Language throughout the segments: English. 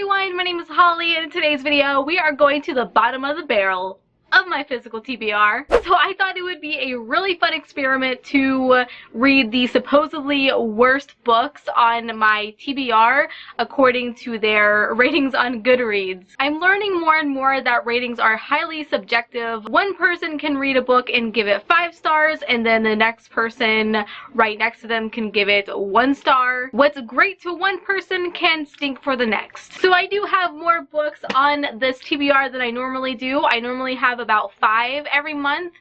everyone, my name is Holly, and in today's video we are going to the bottom of the barrel of my physical TBR. So I thought it would be a really fun experiment to read the supposedly worst books on my TBR according to their ratings on Goodreads. I'm learning more and more that ratings are highly subjective. One person can read a book and give it 5 stars, and then the next person right next to them can give it 1 star. What's great to one person can stink for the next. So I do have more books on this TBR than I normally do. I normally have about 5 every month,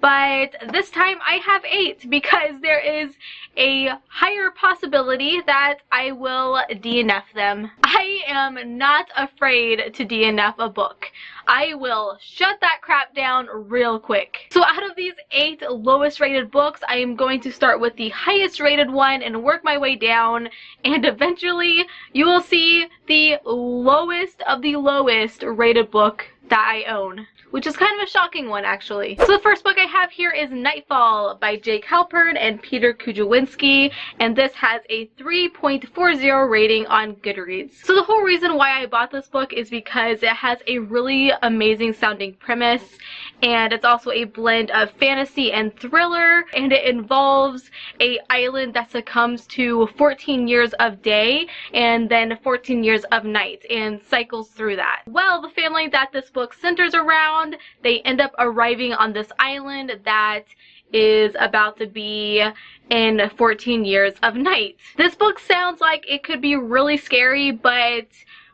but this time I have 8 because there is a higher possibility that I will DNF them. I am not afraid to DNF a book. I will shut that crap down real quick. So out of these 8 lowest rated books, I am going to start with the highest rated one and work my way down, and eventually you will see the lowest of the lowest rated book that I own, which is kind of a shocking one actually. So the first book I have here is Nightfall by Jake Halpern and Peter Kujawinski, and this has a 3.40 rating on Goodreads. So the whole reason why I bought this book is because it has a really amazing sounding premise, and it's also a blend of fantasy and thriller, and it involves an island that succumbs to 14 years of day and then 14 years of night and cycles through that. Well, the family that this book centers around, they end up arriving on this island that is about to be in 14 years of night. This book sounds like it could be really scary, but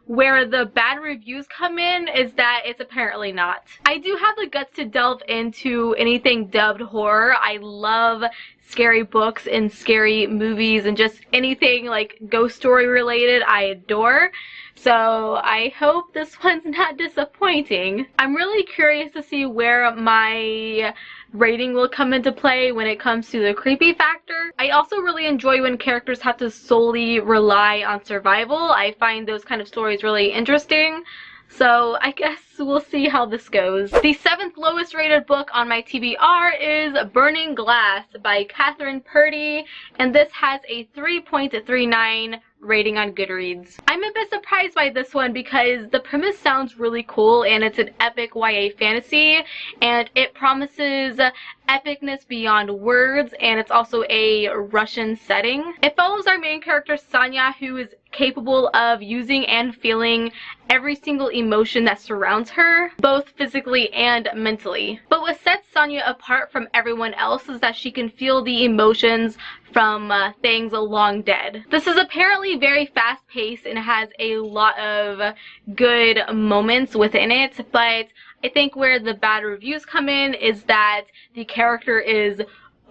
where the bad reviews come in is that it's apparently not. I do have the guts to delve into anything dubbed horror. I love scary books and scary movies and just anything like ghost story related I adore. So I hope this one's not disappointing. I'm really curious to see where my rating will come into play when it comes to the creepy factor. I also really enjoy when characters have to solely rely on survival. I find those kind of stories really interesting. So I guess we'll see how this goes. The 7th lowest rated book on my TBR is Burning Glass by Catherine Purdy, and this has a 3.39 rating on Goodreads. I'm a bit surprised by this one because the premise sounds really cool, and it's an epic YA fantasy, and it promises epicness beyond words, and it's also a Russian setting. It follows our main character Sonia, who is capable of using and feeling every single emotion that surrounds her, both physically and mentally. But what sets Sonia apart from everyone else is that she can feel the emotions from things long dead. This is apparently very fast-paced and has a lot of good moments within it, but I think where the bad reviews come in is that the character is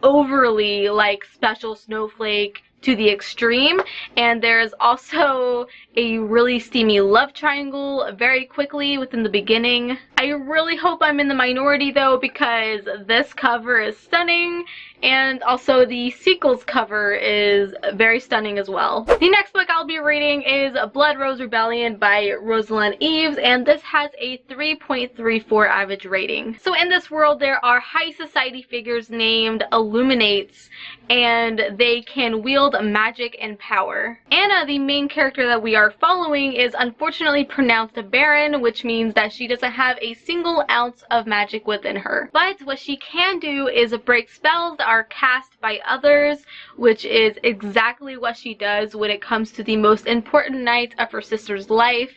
overly like special snowflake to the extreme, and there's also a really steamy love triangle very quickly within the beginning. I really hope I'm in the minority though, because this cover is stunning, and also the sequel's cover is very stunning as well. The next book I'll be reading is Blood Rose Rebellion by Rosalind Eves, and this has a 3.34 average rating. So in this world there are high society figures named Illuminates, and they can wield magic and power. Anna, the main character that we are following, is unfortunately pronounced barren, which means that she doesn't have a single ounce of magic within her. But what she can do is break spells that are cast by others, which is exactly what she does when it comes to the most important night of her sister's life.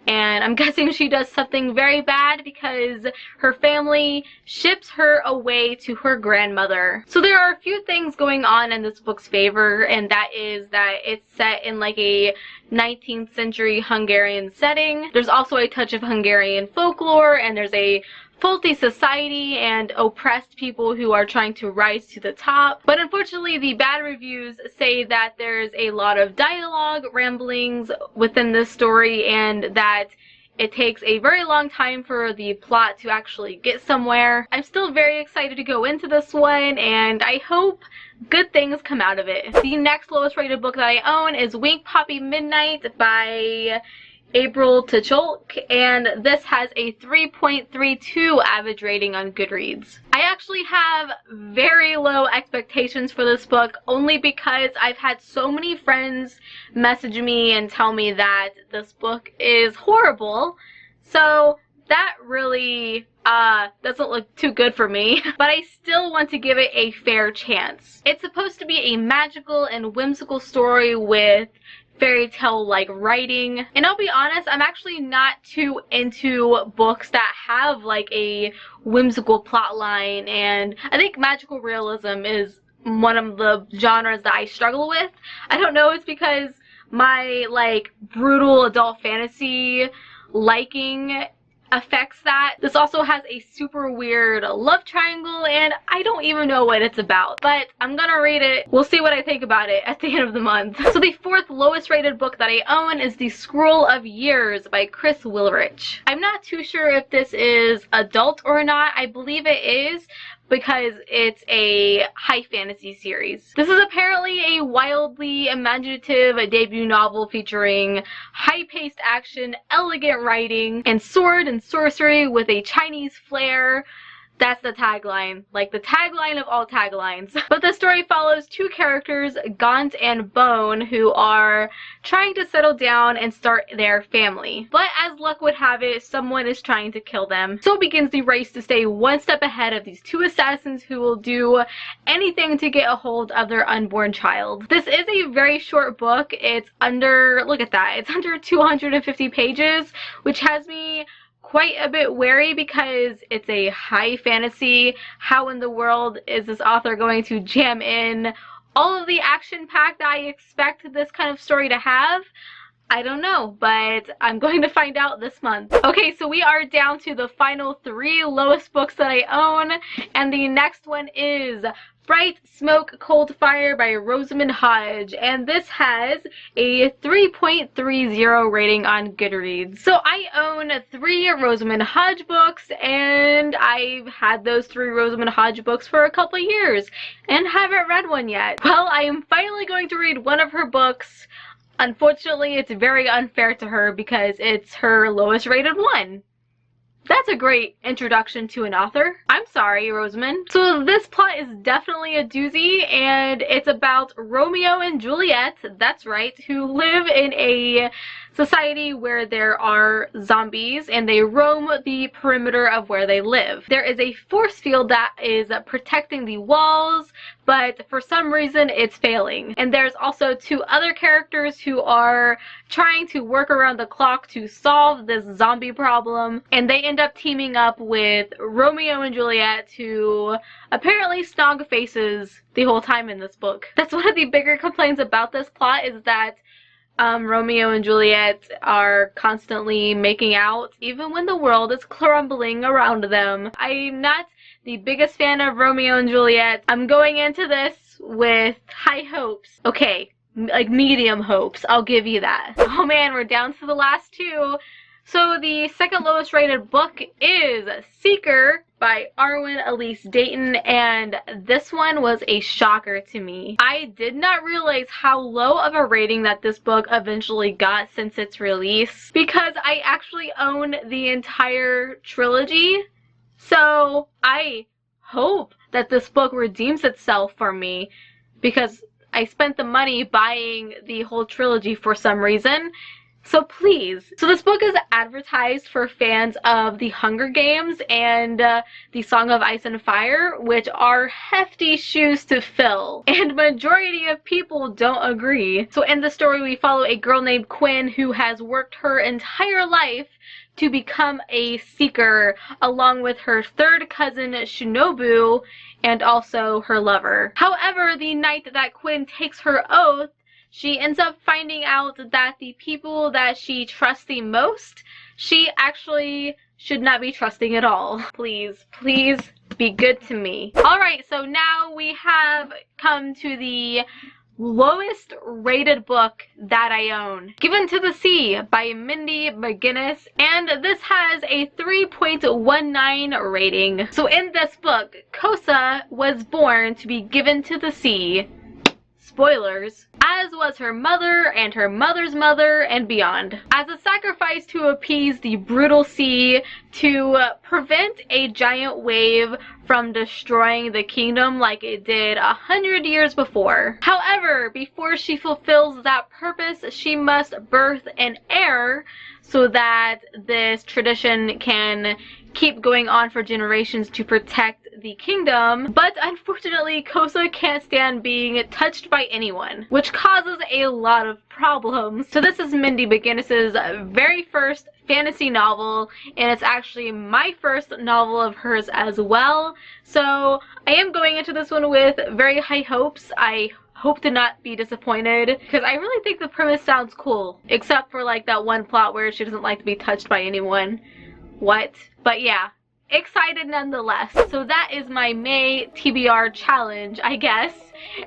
And I'm guessing she does something very bad because her family ships her away to her grandmother. So there are a few things going on in this book's favor, and that is that it's set in like a 19th century Hungarian setting. There's also a touch of Hungarian folklore, and there's a faulty society and oppressed people who are trying to rise to the top. But unfortunately, the bad reviews say that there's a lot of dialogue ramblings within this story, and that it takes a very long time for the plot to actually get somewhere. I'm still very excited to go into this one, and I hope good things come out of it. The next lowest rated book that I own is Weekpapi Midnight by April Tchulk, and this has a 3.32 average rating on Goodreads. I actually have very low expectations for this book only because I've had so many friends message me and tell me that this book is horrible, so that really doesn't look too good for me, but I still want to give it a fair chance. It's supposed to be a magical and whimsical story with fairy tale like writing, and I'll be honest, I'm actually not too into books that have like a whimsical plot line, and I think magical realism is one of the genres that I struggle with. I don't know, it's because my like brutal adult fantasy liking affects that. This also has a super weird love triangle, and I don't even know what it's about, but I'm gonna read it. We'll see what I think about it at the end of the month. So the fourth lowest rated book that I own is The Scroll of Years by Chris Wilrich. I'm not too sure if this is adult or not. I believe it is, because it's a high fantasy series. This is apparently a wildly imaginative debut novel featuring high-paced action, elegant writing, and sword and sorcery with a Chinese flair. That's the tagline, like the tagline of all taglines. But the story follows two characters, Gaunt and Bone, who are trying to settle down and start their family. But as luck would have it, someone is trying to kill them. So begins the race to stay one step ahead of these two assassins who will do anything to get a hold of their unborn child. This is a very short book. It's under, look at that, it's under 250 pages, which has me quite a bit wary because it's a high fantasy. How in the world is this author going to jam in all of the action pack that I expect this kind of story to have? I don't know, but I'm going to find out this month. Okay, so we are down to the final three lowest books that I own, and the next one is Bright Smoke, Cold Fire by Rosamund Hodge, and this has a 3.30 rating on Goodreads. So I own 3 Rosamund Hodge books, and I've had those 3 Rosamund Hodge books for a couple years and haven't read one yet. Well, I am finally going to read one of her books. Unfortunately, it's very unfair to her because it's her lowest rated one. That's a great introduction to an author. I'm sorry, Rosamund. So this plot is definitely a doozy, and it's about Romeo and Juliet, that's right, who live in a society where there are zombies and they roam the perimeter of where they live. There is a force field that is protecting the walls, but for some reason it's failing. And there's also 2 other characters who are trying to work around the clock to solve this zombie problem, and they end up teaming up with Romeo and Juliet, who apparently snog faces the whole time in this book. That's one of the bigger complaints about this plot, is that Romeo and Juliet are constantly making out even when the world is crumbling around them. I'm not the biggest fan of Romeo and Juliet. I'm going into this with high hopes. Okay, like medium hopes, I'll give you that. Oh man, we're down to the last 2. So the second lowest rated book is Seeker by Arwen Elise Dayton, and this one was a shocker to me. I did not realize how low of a rating that this book eventually got since its release, because I actually own the entire trilogy. So I hope that this book redeems itself for me, because I spent the money buying the whole trilogy for some reason. So please. So this book is advertised for fans of The Hunger Games and The Song of Ice and Fire, which are hefty shoes to fill, and majority of people don't agree. So in the story we follow a girl named Quinn who has worked her entire life to become a seeker, along with her 3rd cousin Shinobu and also her lover. However, the night that Quinn takes her oath, she ends up finding out that the people that she trusts the most, she actually should not be trusting at all. Please, please be good to me. Alright, so now we have come to the lowest rated book that I own. Given to the Sea by Mindy McGinnis, and this has a 3.19 rating. So in this book, Kosa was born to be given to the sea. Spoilers. As was her mother and her mother's mother and beyond. As a sacrifice tries to appease the brutal sea to prevent a giant wave from destroying the kingdom like it did 100 years before. However, before she fulfills that purpose, she must birth an heir so that this tradition can keep going on for generations to protect the kingdom. But unfortunately, Kosa can't stand being touched by anyone, which causes a lot of problems. So this is Mindy McGinnis's very first fantasy novel, and it's actually my first novel of hers as well. So I am going into this one with very high hopes. I hope to not be disappointed, because I really think the premise sounds cool, except for like that one plot where she doesn't like to be touched by anyone. What? But yeah, excited nonetheless. So that is my May TBR challenge, I guess.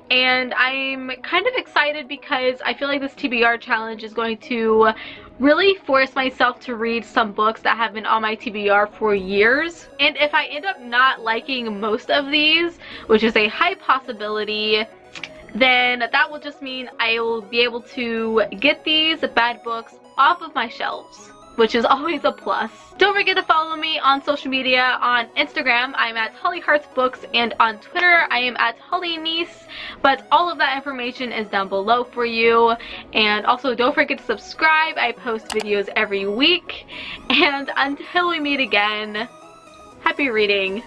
And I'm kind of excited because I feel like this TBR challenge is going to really force myself to read some books that have been on my TBR for years. And if I end up not liking most of these, which is a high possibility, then that will just mean I will be able to get these bad books off of my shelves, which is always a plus. Don't forget to follow me on social media. On Instagram, I'm at HollyHeartsBooks, and on Twitter, I am at HollyNiece. But all of that information is down below for you. And also, don't forget to subscribe. I post videos every week. And until we meet again, happy reading.